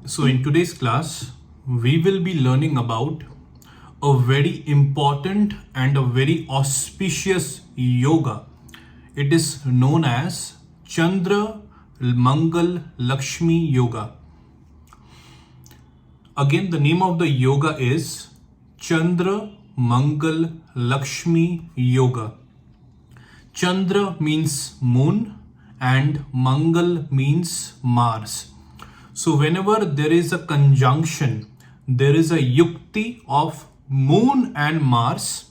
So in today's class, we will be learning about a very important and a very auspicious yoga. It is known as Chandra Mangal Lakshmi Yoga. Again, the name of the yoga is Chandra Mangal Lakshmi Yoga. Chandra means moon and Mangal means Mars. So whenever there is a conjunction, there is a yukti of moon and Mars,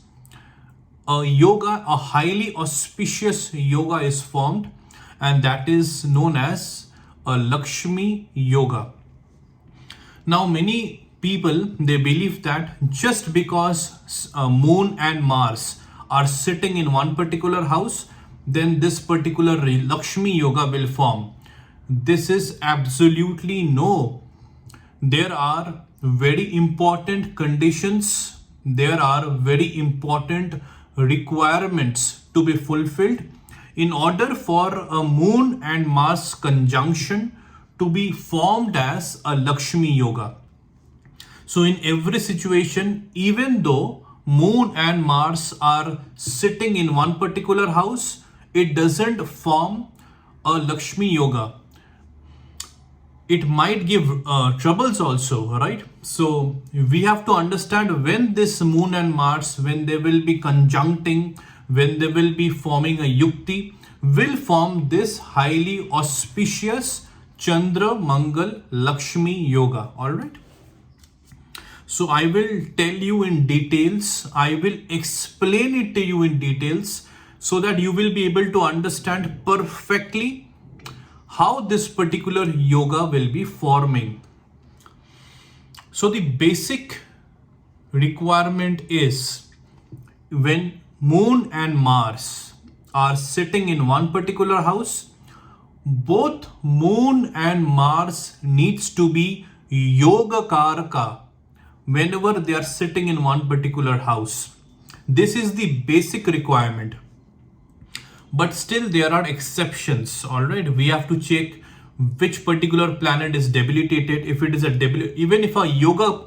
a highly auspicious yoga is formed, and that is known as a Lakshmi yoga. Now many people, they believe that just because moon and Mars are sitting in one particular house, then this particular Lakshmi yoga will form. This is absolutely no. There are very important conditions, there are very important requirements to be fulfilled in order for a moon and Mars conjunction to be formed as a Lakshmi yoga. So in every situation, even though moon and Mars are sitting in one particular house, it doesn't form a Lakshmi yoga. It might give troubles also, right? So we have to understand when this moon and Mars, when they will be conjuncting, when they will be forming a yukti, will form this highly auspicious Chandra Mangal Lakshmi yoga. All right. So I will tell you in details, I will explain it to you in details so that you will be able to understand perfectly how this particular yoga will be forming. So the basic requirement is when moon and Mars are sitting in one particular house, both moon and Mars needs to be yoga karaka whenever they are sitting in one particular house. This is the basic requirement. But still there are exceptions. All right, we have to check which particular planet is debilitated. If it is even if a yoga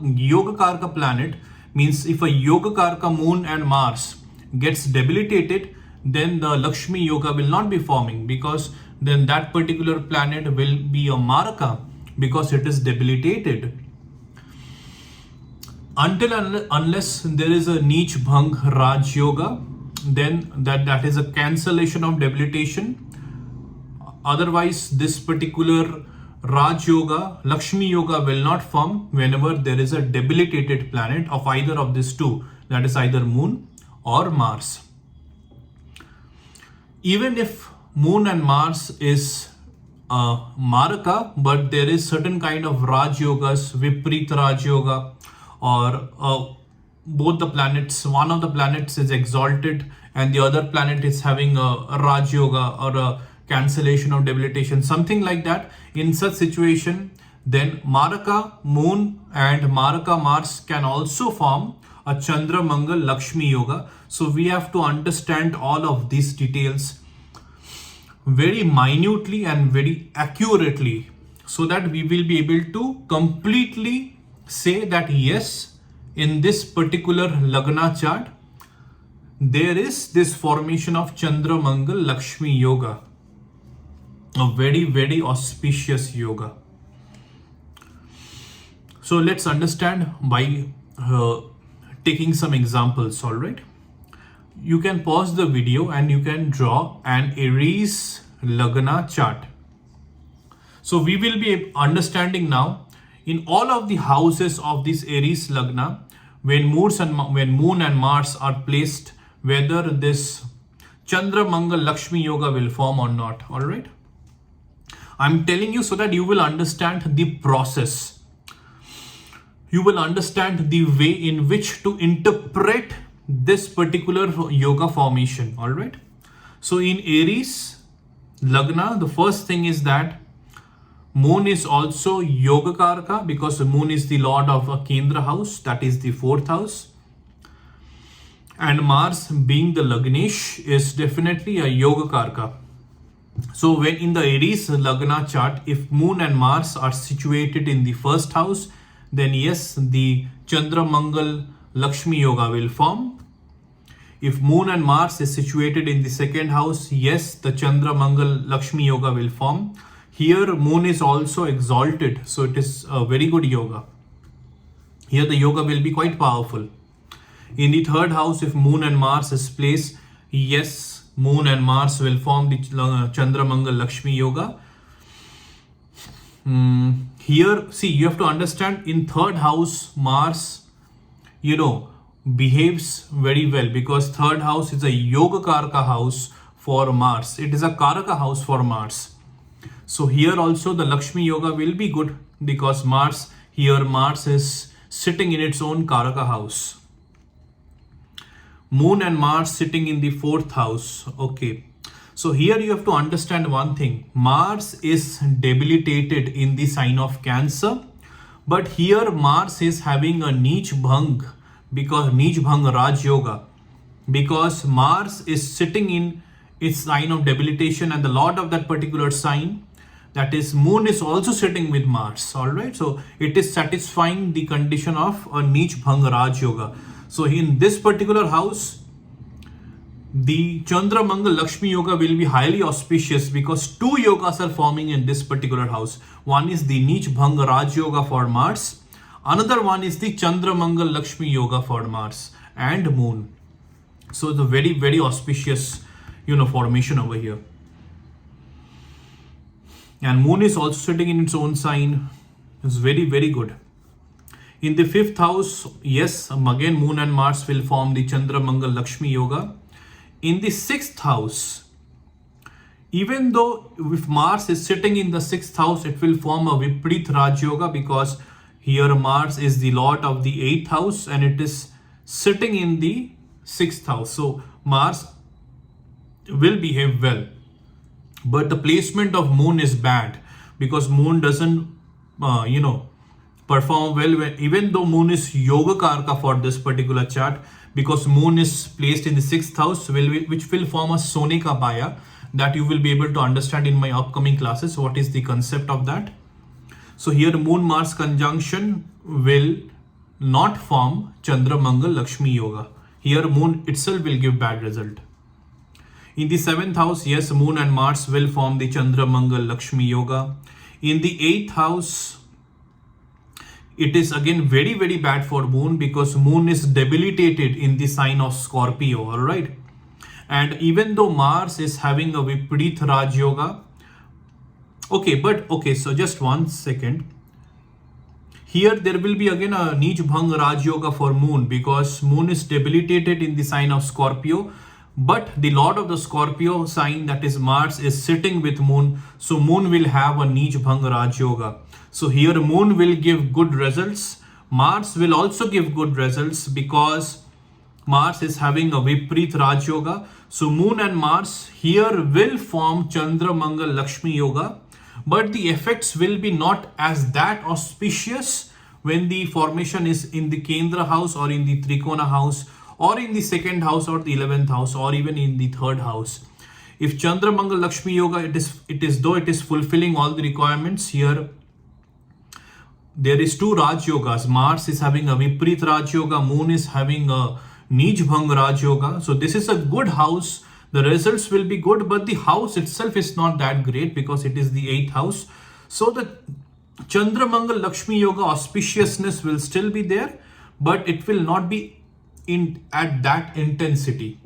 karka planet, means if a yoga karka moon and Mars gets debilitated, then the Lakshmi yoga will not be forming, because then that particular planet will be a maraka because it is debilitated. Until unless there is a Neech Bhang Raj yoga, then that is a cancellation of debilitation. Otherwise, this particular Raj yoga, Lakshmi yoga will not form whenever there is a debilitated planet of either of these two, that is either moon or Mars. Even if moon and Mars is maraka, but there is certain kind of Raj yogas, Viprit Raj yoga, or both the planets, one of the planets is exalted and the other planet is having a Raj yoga or a cancellation of debilitation, something like that. In such situation, then Maraka moon and Maraka Mars can also form a Chandra Mangal Lakshmi yoga. So we have to understand all of these details very minutely and very accurately, so that we will be able to completely say that yes, in this particular Lagna chart, there is this formation of Chandra Mangal Lakshmi yoga, a very, very auspicious yoga. So let's understand by taking some examples. All right. You can pause the video and you can draw an Aries Lagna chart. So we will be understanding now in all of the houses of this Aries Lagna, when moon and Mars are placed, whether this Chandra Mangal Lakshmi yoga will form or not. All right. I'm telling you so that you will understand the process. You will understand the way in which to interpret this particular yoga formation. All right. So in Aries Lagna, the first thing is that moon is also yoga karaka, because the moon is the lord of a Kendra house, that is the 4th house. And Mars, being the Lagnesh, is definitely a yoga karaka. So when in the Aries Lagna chart, if Moon and Mars are situated in the first house, then yes, the Chandra Mangal Lakshmi Yoga will form. If Moon and Mars is situated in the second house, yes, the Chandra Mangal Lakshmi Yoga will form. Here Moon is also exalted, so it is a very good yoga. Here the yoga will be quite powerful. In the third house, if Moon and Mars is placed, yes, Moon and Mars will form the Chandra Mangal Lakshmi Yoga. Here, see, you have to understand, in third house, Mars, behaves very well, because third house is a Yoga Karaka house for Mars. It is a Karaka house for Mars. So here also the Lakshmi Yoga will be good, because Mars is sitting in its own Karaka house. Moon and Mars sitting in the fourth house. Okay. So here you have to understand one thing. Mars is debilitated in the sign of Cancer, but here Mars is having a Neech Bhang, because Neech Bhang Raj Yoga, because Mars is sitting in its sign of debilitation, and the lord of that particular sign, that is Moon, is also sitting with Mars. All right. So it is satisfying the condition of a Neech Bhang Raj Yoga. So in this particular house, the Chandra Mangal Lakshmi Yoga will be highly auspicious, because two yogas are forming in this particular house. One is the Neech Bhang Raj Yoga for Mars. Another one is the Chandra Mangal Lakshmi Yoga for Mars and Moon. So the very, very auspicious, formation over here. And Moon is also sitting in its own sign. It's very, very good. In the fifth house, yes, again Moon and Mars will form the Chandra Mangal Lakshmi Yoga. In the sixth house, even though if Mars is sitting in the sixth house, it will form a Viprit Raj Yoga, because here Mars is the lord of the eighth house and it is sitting in the sixth house. So Mars will behave well. But the placement of Moon is bad, because Moon doesn't, perform well, even though Moon is Yoga Karaka for this particular chart, because Moon is placed in the sixth house, which will form a Sonika Baya, that you will be able to understand in my upcoming classes. What is the concept of that? So here Moon Mars conjunction will not form Chandra Mangal Lakshmi Yoga. Here Moon itself will give bad result. In the seventh house, yes, Moon and Mars will form the Chandra Mangal Lakshmi Yoga. In the eighth house, it is again very, very bad for Moon, because Moon is debilitated in the sign of Scorpio. All right. And even though Mars is having a Viprit Raj Yoga. Okay, so just 1 second. Here there will be again a Neech Bhang Raj Yoga for Moon, because Moon is debilitated in the sign of Scorpio. But the lord of the Scorpio sign, that is Mars, is sitting with Moon. So Moon will have a Neech Bhang Raj Yoga. So here Moon will give good results. Mars will also give good results, because Mars is having a Viprit Raj Yoga. So Moon and Mars here will form Chandra Mangal Lakshmi Yoga. But the effects will be not as that auspicious when the formation is in the Kendra house or in the Trikona house, or in the second house or the 11th house, or even in the third house. If Chandra Mangal Lakshmi Yoga, it is fulfilling all the requirements. Here there is two Raj Yogas. Mars is having a Viprit Raj Yoga, Moon is having a Neech Bhang Raj Yoga. So this is a good house. The results will be good, but the house itself is not that great, because it is the 8th house. So the Chandra Mangal Lakshmi Yoga auspiciousness will still be there, but it will not be at that intensity.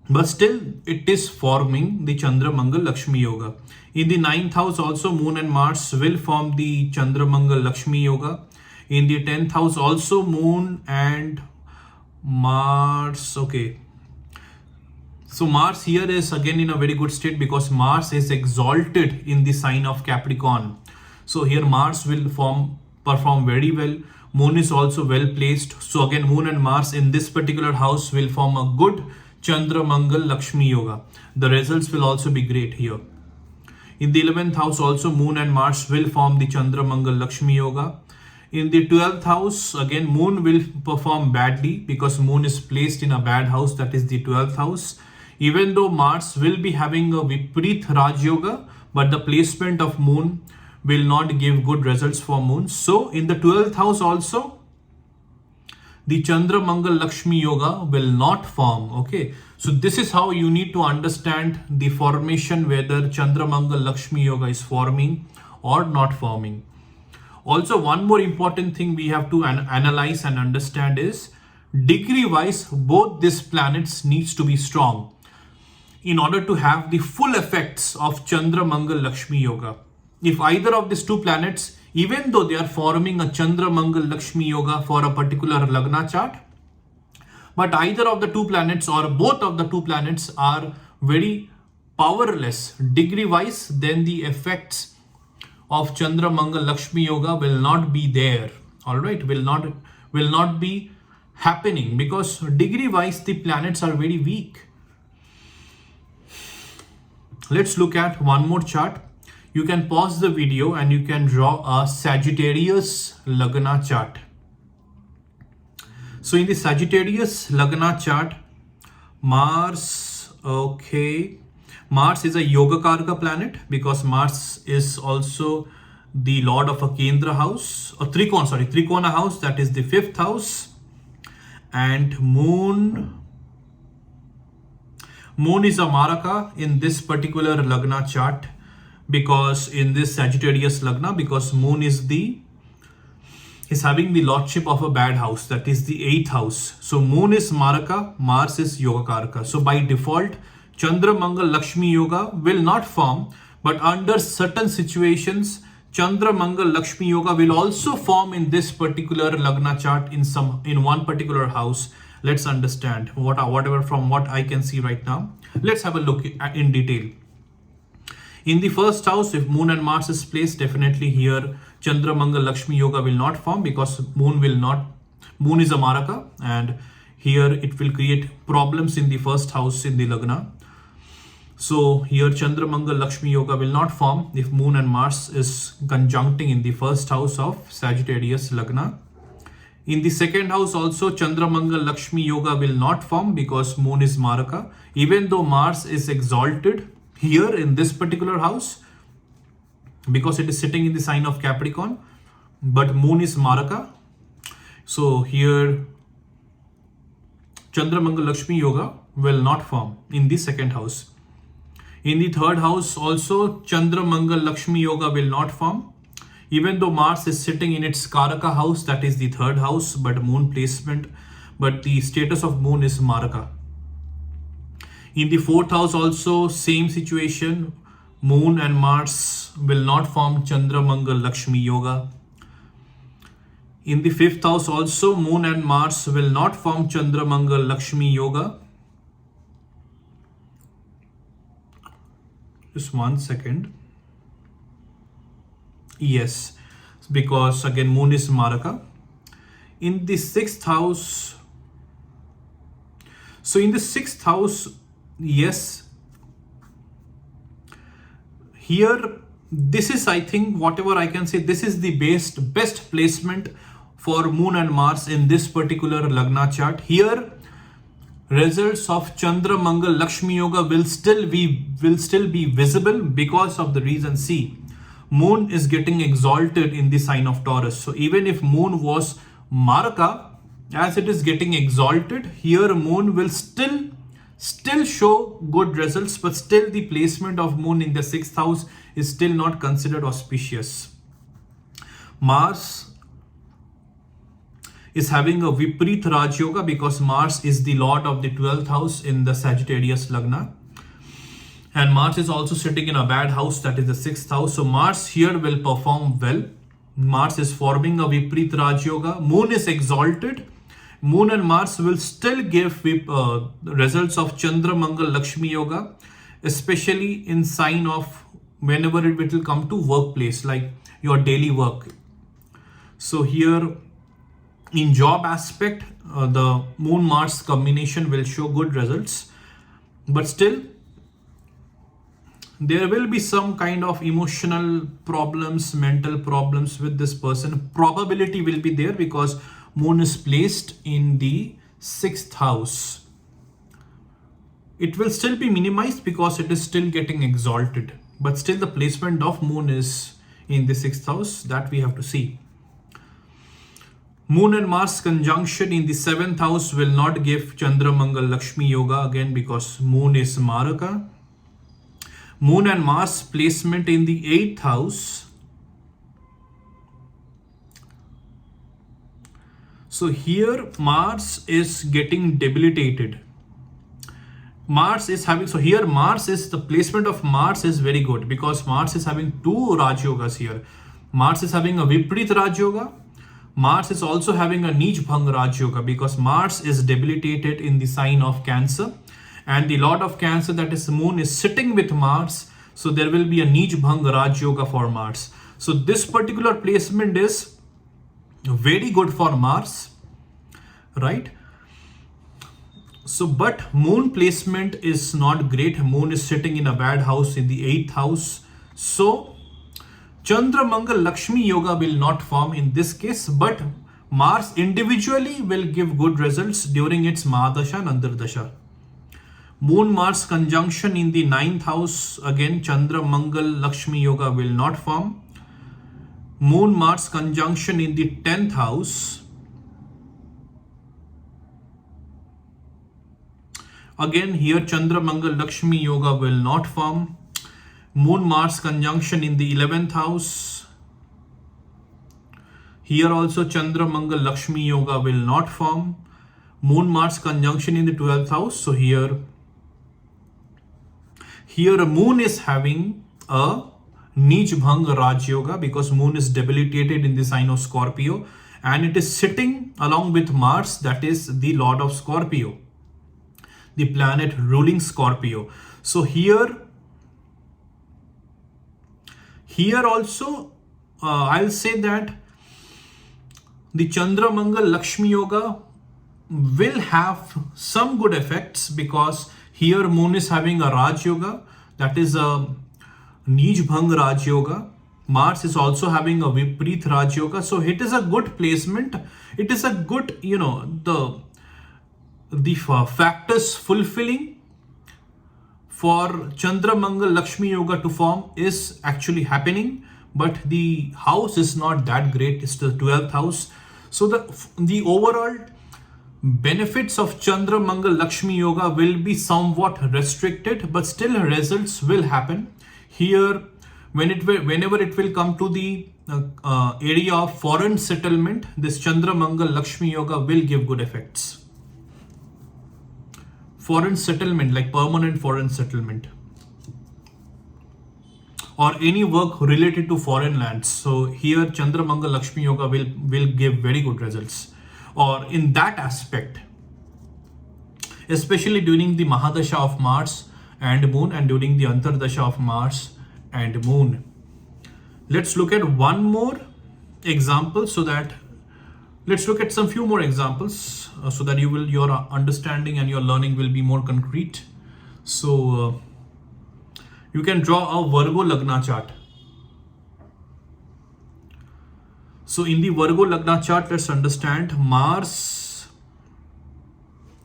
But still it is forming the Chandra Mangal Lakshmi Yoga. In the 9th house also, Moon and Mars will form the Chandra Mangal Lakshmi Yoga. In the 10th house also, Moon and Mars. Okay. So Mars here is again in a very good state, because Mars is exalted in the sign of Capricorn. So here Mars will perform very well. Moon is also well placed. So again, Moon and Mars in this particular house will form a good Chandra Mangal Lakshmi Yoga. The results will also be great here. In the 11th house also, Moon and Mars will form the Chandra Mangal Lakshmi Yoga. In the 12th house, again, Moon will perform badly, because Moon is placed in a bad house, that is the 12th house. Even though Mars will be having a Viparit Raj Yoga, but the placement of Moon will not give good results for Moon. So in the 12th house also, the Chandra Mangal Lakshmi Yoga will not form. Okay, so this is how you need to understand the formation, whether Chandra Mangal Lakshmi Yoga is forming or not forming. Also, one more important thing we have to analyze and understand is, degree wise, both these planets needs to be strong in order to have the full effects of Chandra Mangal Lakshmi Yoga. If either of these two planets, even though they are forming a Chandra Mangal Lakshmi Yoga for a particular Lagna chart, but either of the two planets or both of the two planets are very powerless degree wise, then the effects of Chandra Mangal Lakshmi Yoga will not be there. All right, will not be happening, because degree wise the planets are very weak. Let's look at one more chart. You can pause the video and you can draw a Sagittarius Lagna chart. So in the Sagittarius Lagna chart, Mars, okay, Mars is a Yoga Karaka planet, because Mars is also the lord of a Kendra house, or Trikona house, that is the 5th house. And Moon is a Maraka in this particular Lagna chart, because in this Sagittarius Lagna, because Moon is having the lordship of a bad house, that is the 8th house. So Moon is Maraka, Mars is Yoga Karaka. So by default, Chandra Mangal Lakshmi Yoga will not form, but under certain situations, Chandra Mangal Lakshmi Yoga will also form in this particular Lagna chart in one particular house. Let's understand whatever from what I can see right now. Let's have a look in detail. In the first house, if Moon and Mars is placed, definitely here Chandra Mangal Lakshmi Yoga will not form, because Moon is a Maraka, and here it will create problems in the first house in the Lagna. So here Chandra Mangal Lakshmi Yoga will not form if Moon and Mars is conjuncting in the first house of Sagittarius Lagna. In the second house also, Chandra Mangal Lakshmi Yoga will not form, because Moon is Maraka. Even though Mars is exalted here in this particular house, because it is sitting in the sign of Capricorn, but Moon is Maraka. So here Chandra Mangal Lakshmi Yoga will not form in the second house. In the third house also, Chandra Mangal Lakshmi Yoga will not form, even though Mars is sitting in its Karaka house, that is the third house, but Moon placement, but the status of Moon is Maraka. In the fourth house also, same situation, Moon and Mars will not form Chandra Mangal Lakshmi Yoga. In the fifth house also, Moon and Mars will not form Chandra Mangal Lakshmi Yoga. Just 1 second. Yes, because again Moon is Maraka. In the sixth house, so in the sixth house, yes, here this is, I think, whatever I can say, this is the best placement for Moon and Mars in this particular Lagna chart. Here results of Chandra Mangal Lakshmi Yoga will still be visible, because of the reason, see, Moon is getting exalted in the sign of Taurus. So even if Moon was Maraka, as it is getting exalted, here Moon will still show good results, but still the placement of Moon in the sixth house is still not considered auspicious. Mars is having a Viparit Raj Yoga, because Mars is the lord of the 12th house in the Sagittarius Lagna. And Mars is also sitting in a bad house, that is the 6th house. So Mars here will perform well. Mars is forming a Viparit Raj Yoga. Moon is exalted. Moon and Mars will still give results of Chandra Mangal Lakshmi Yoga, especially in sign of whenever it will come to workplace, like your daily work. So here in job aspect, the Moon Mars combination will show good results, but still there will be some kind of emotional problems, mental problems with this person. Probability will be there because Moon is placed in the 6th house. it will still be minimized because it is still getting exalted. But still the placement of moon is in the 6th house, that we have to see. Moon and Mars conjunction in the 7th house will not give Chandra Mangal Lakshmi Yoga, again because moon is Maraka. Moon and Mars placement in the 8th house. So here Mars is getting debilitated. Mars is having, so here Mars is, the placement of Mars is very good because Mars is having two Raj Yogas here. Mars is having a Viprit Raj Yoga. Mars is also having a Neej Bhang Raj Yoga because Mars is debilitated in the sign of Cancer. And the Lord of Cancer, that is Moon, is sitting with Mars. So there will be a Neej Bhang Raj Yoga for Mars. So this particular placement is very good for Mars, right? So, but moon placement is not great. Moon is sitting in a bad house in the 8th house. So, Chandra Mangal Lakshmi Yoga will not form in this case, but Mars individually will give good results during its Mahadasha and Antardasha. Moon Mars conjunction in the 9th house, again Chandra Mangal Lakshmi Yoga will not form. Moon Mars conjunction in the 10th house, again here Chandra Mangal Lakshmi Yoga will not form. Moon Mars conjunction in the 11th house, here also Chandra Mangal Lakshmi Yoga will not form. Moon Mars conjunction in the 12th house, so here a moon is having a Neej Bhang Raj Yoga because moon is debilitated in the sign of Scorpio and it is sitting along with Mars, that is the Lord of Scorpio, the planet ruling Scorpio. So here also I'll say that the Chandra Mangal Lakshmi Yoga will have some good effects because here moon is having a Raj Yoga, that is a Neej Bhang Raj Yoga. Mars is also having a Viprit Raj Yoga. So it is a good placement. It is a good, the factors fulfilling for Chandra Mangal Lakshmi Yoga to form is actually happening, but the house is not that great. It's the 12th house. So the overall benefits of Chandra Mangal Lakshmi Yoga will be somewhat restricted, but still results will happen. Here, whenever it will come to the area of foreign settlement, this Chandra Mangal Lakshmi Yoga will give good effects. Foreign settlement, like permanent foreign settlement, or any work related to foreign lands. So here Chandra Mangal Lakshmi Yoga will give very good results, or in that aspect, especially during the Mahadasha of Mars and Moon and during the Antardasha of Mars and Moon. Let's look at one more example let's look at some few more examples so that your understanding and your learning will be more concrete. So you can draw a Virgo Lagna chart. So in the Virgo Lagna chart, let's understand Mars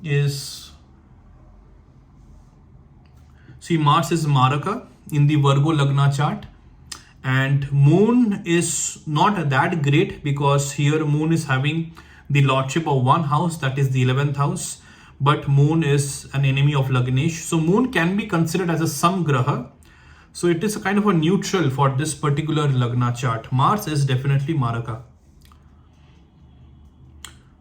is Maraka in the Virgo Lagna chart, and Moon is not that great because here Moon is having the lordship of one house, that is the 11th house, but Moon is an enemy of Lagnesh. So Moon can be considered as a Samgraha. So it is a kind of a neutral for this particular Lagna chart. Mars is definitely Maraka.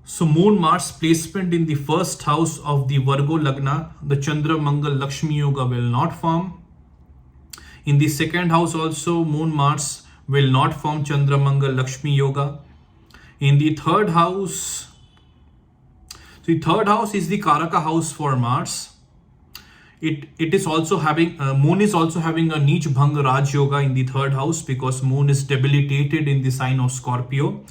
So Moon Mars placement in the 1st house of the Virgo Lagna, the Chandra Mangal Lakshmi Yoga will not form. In the 2nd house also Moon Mars will not form Chandra Mangal Lakshmi Yoga. In the 3rd house, the 3rd house is the Karaka house for Mars. It is also having, Moon is also having a Neej Bhang Raj Yoga in the 3rd house because Moon is debilitated in the sign of Scorpio.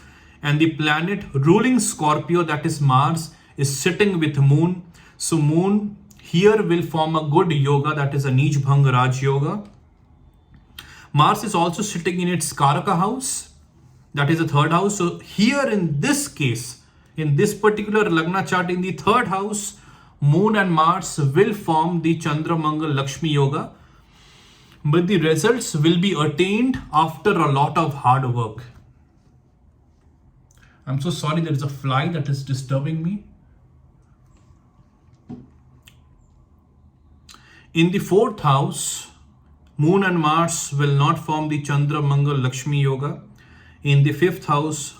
And the planet ruling Scorpio, that is Mars, is sitting with Moon. So Moon here will form a good yoga, that is a Neej Bhang Raj Yoga. Mars is also sitting in its Karaka house, that is the 3rd house. So here in this case, in this particular Lagna chart in the 3rd house, Moon and Mars will form the Chandra Mangal Lakshmi Yoga, but the results will be attained after a lot of hard work. I'm so sorry, there is a fly that is disturbing me. In the fourth house, Moon and Mars will not form the Chandra Mangal Lakshmi Yoga. In the fifth house,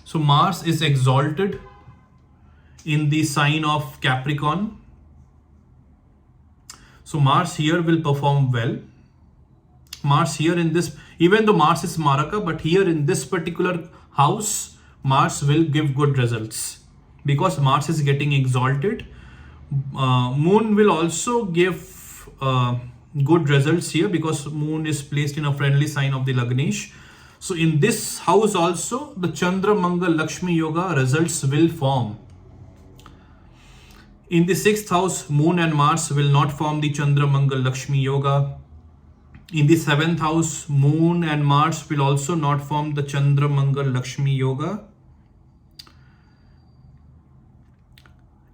so Mars is exalted in the sign of Capricorn. So Mars here will perform well. Mars here in this, even though Mars is Maraka, but here in this particular house, Mars will give good results because Mars is getting exalted. Moon will also give good results here because Moon is placed in a friendly sign of the Lagnesh. So in this house also, the Chandra Mangal Lakshmi Yoga results will form. In the sixth house, Moon and Mars will not form the Chandra Mangal Lakshmi Yoga. In the seventh house, Moon and Mars will also not form the Chandra Mangal Lakshmi Yoga.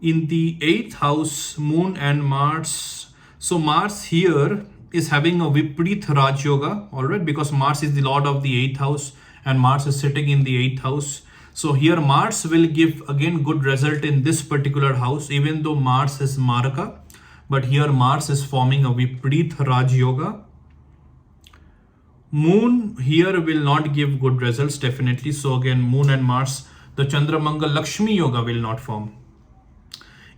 In the eighth house, Moon and Mars. So Mars here is having a Vipreet Raj Yoga, alright, because Mars is the lord of the eighth house and Mars is sitting in the eighth house. So here Mars will give again good result in this particular house, even though Mars is Maraka, but here Mars is forming a Vipreet Raj Yoga. Moon here will not give good results definitely. So again, Moon and Mars, the Chandra Mangal Lakshmi Yoga will not form.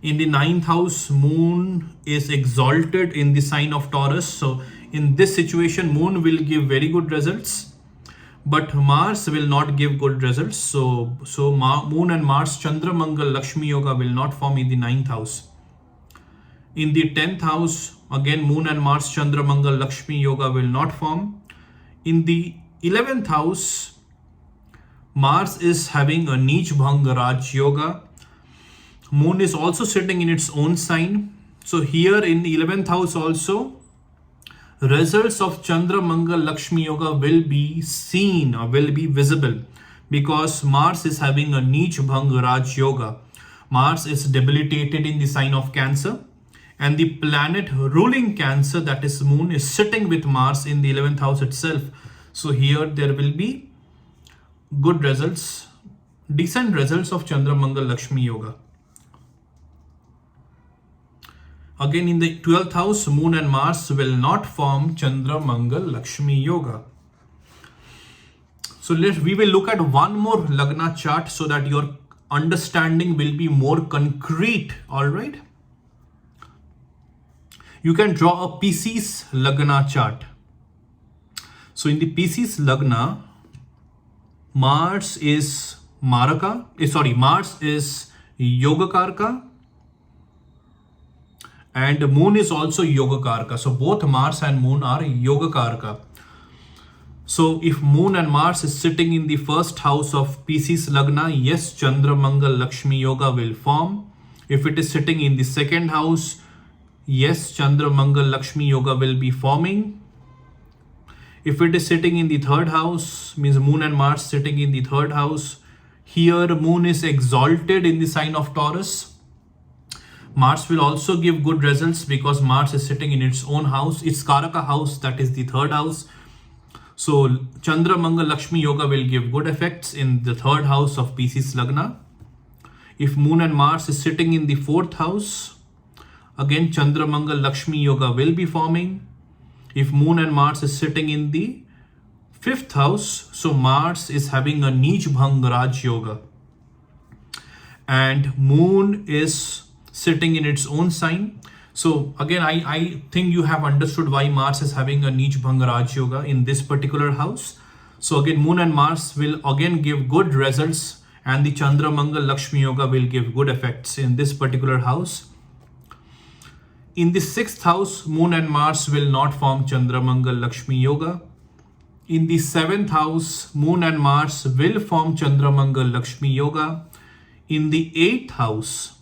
In the ninth house, Moon is exalted in the sign of Taurus. So in this situation, Moon will give very good results, but Mars will not give good results. So Moon and Mars Chandra Mangal Lakshmi Yoga will not form in the ninth house. In the 10th house, again Moon and Mars Chandra Mangal Lakshmi Yoga will not form. In the 11th house, Mars is having a Neech Bhang Raj Yoga. Moon is also sitting in its own sign. So here in the 11th house also, results of Chandra Mangal Lakshmi Yoga will be seen or will be visible because Mars is having a Neech Bhang Raj Yoga. Mars is debilitated in the sign of Cancer, and the planet ruling Cancer, that is Moon, is sitting with Mars in the 11th house itself. So here there will be good results, decent results of Chandra Mangal Lakshmi Yoga. Again, in the 12th house, Moon and Mars will not form Chandra Mangal Lakshmi Yoga. So we will look at one more Lagna chart so that your understanding will be more concrete. All right. You can draw a Pisces Lagna chart. So in the Pisces Lagna, Mars is Mars is Yogakarka, and Moon is also Yogakarka. So both Mars and Moon are Yogakarka. So if Moon and Mars is sitting in the first house of Pisces Lagna, yes, Chandra Mangal Lakshmi Yoga will form. If it is sitting in the second house, yes, Chandra Mangal Lakshmi Yoga will be forming. If it is sitting in the third house, means Moon and Mars sitting in the third house, here Moon is exalted in the sign of Taurus. Mars will also give good results because Mars is sitting in its own house, its Karaka house, that is the third house. So Chandra Mangal Lakshmi Yoga will give good effects in the third house of Pisces Lagna. If Moon and Mars is sitting in the fourth house, again Chandra Mangal Lakshmi Yoga will be forming. If Moon and Mars is sitting in the fifth house, so Mars is having a Neech Bhang Raj Yoga. And Moon is sitting in its own sign. So again, I think you have understood why Mars is having a Neech Bhang Raj Yoga in this particular house. So again, Moon and Mars will again give good results, and the Chandra Mangal Lakshmi Yoga will give good effects in this particular house. In the sixth house, Moon and Mars will not form Chandra Mangal Lakshmi Yoga. In the seventh house, Moon and Mars will form Chandra Mangal Lakshmi Yoga. In the eighth house,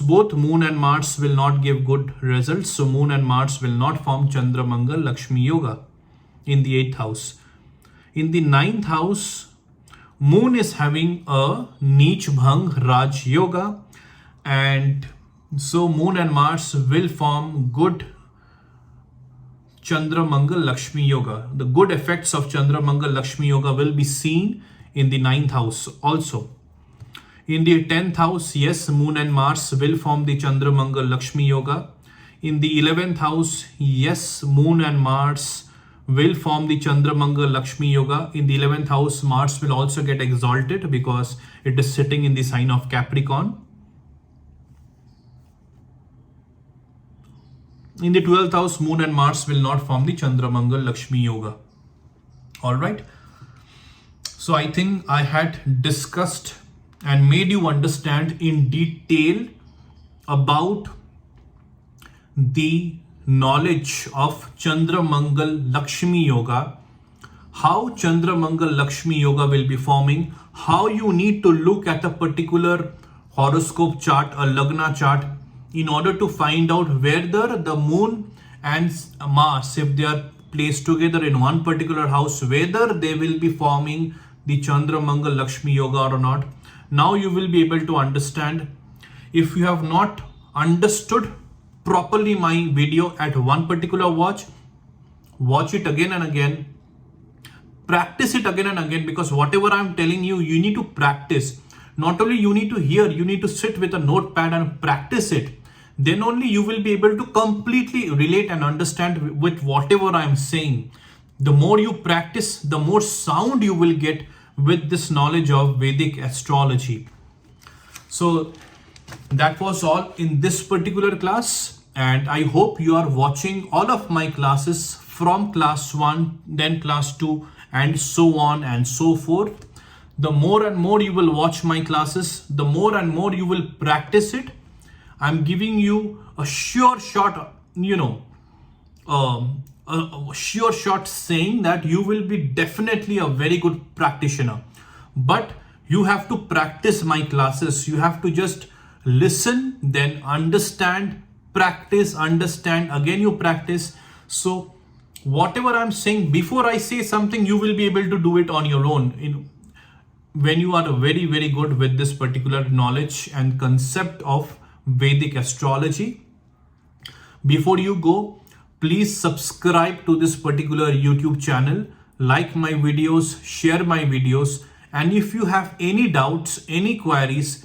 both Moon and Mars will not give good results. So Moon and Mars will not form Chandra Mangal Lakshmi Yoga in the eighth house. In the ninth house, Moon is having a Neech Bhang Raj Yoga, and so Moon and Mars will form good Chandra Mangal Lakshmi Yoga. The good effects of Chandra Mangal Lakshmi Yoga will be seen in the 9th house also. In the 10th house, yes, Moon and Mars will form the Chandra Mangal Lakshmi Yoga. In the 11th house, yes, Moon and Mars will form the Chandra Mangal Lakshmi Yoga. In the 11th house, Mars will also get exalted because it is sitting in the sign of Capricorn. In the 12th house, Moon and Mars will not form the Chandra Mangal Lakshmi Yoga. Alright. So I think I had discussed and made you understand in detail about the knowledge of Chandra Mangal Lakshmi Yoga, how Chandra Mangal Lakshmi Yoga will be forming, how you need to look at a particular horoscope chart, a Lagna chart, in order to find out whether the Moon and Mars, if they are placed together in one particular house, whether they will be forming the Chandra Mangal Lakshmi Yoga or not. Now you will be able to understand. If you have not understood properly my video at one particular watch it again and again, practice it again and again, because whatever I'm telling you, you need to practice. Not only you need to hear, you need to sit with a notepad and practice it. Then only you will be able to completely relate and understand with whatever I'm saying. The more you practice, the more sound you will get with this knowledge of Vedic astrology. So that was all in this particular class, and I hope you are watching all of my classes from class 1, then class 2, and so on and so forth. The more and more you will watch my classes, the more and more you will practice it. I'm giving you a sure shot, a sure shot saying that you will be definitely a very good practitioner. But you have to practice my classes. You have to just listen, then understand, practice, understand, again you practice. So whatever I'm saying, before I say something, you will be able to do it on your own. When you are very, very good with this particular knowledge and concept of Vedic astrology. Before you go, please subscribe to this particular YouTube channel, like my videos, share my videos, and if you have any doubts, any queries,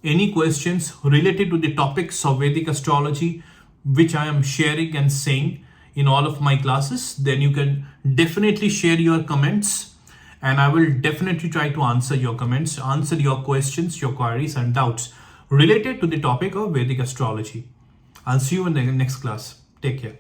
any questions related to the topics of Vedic astrology, which I am sharing and saying in all of my classes, then you can definitely share your comments, and I will definitely try to answer your comments, answer your questions, your queries and doubts related to the topic of Vedic astrology. I'll see you in the next class. Take care.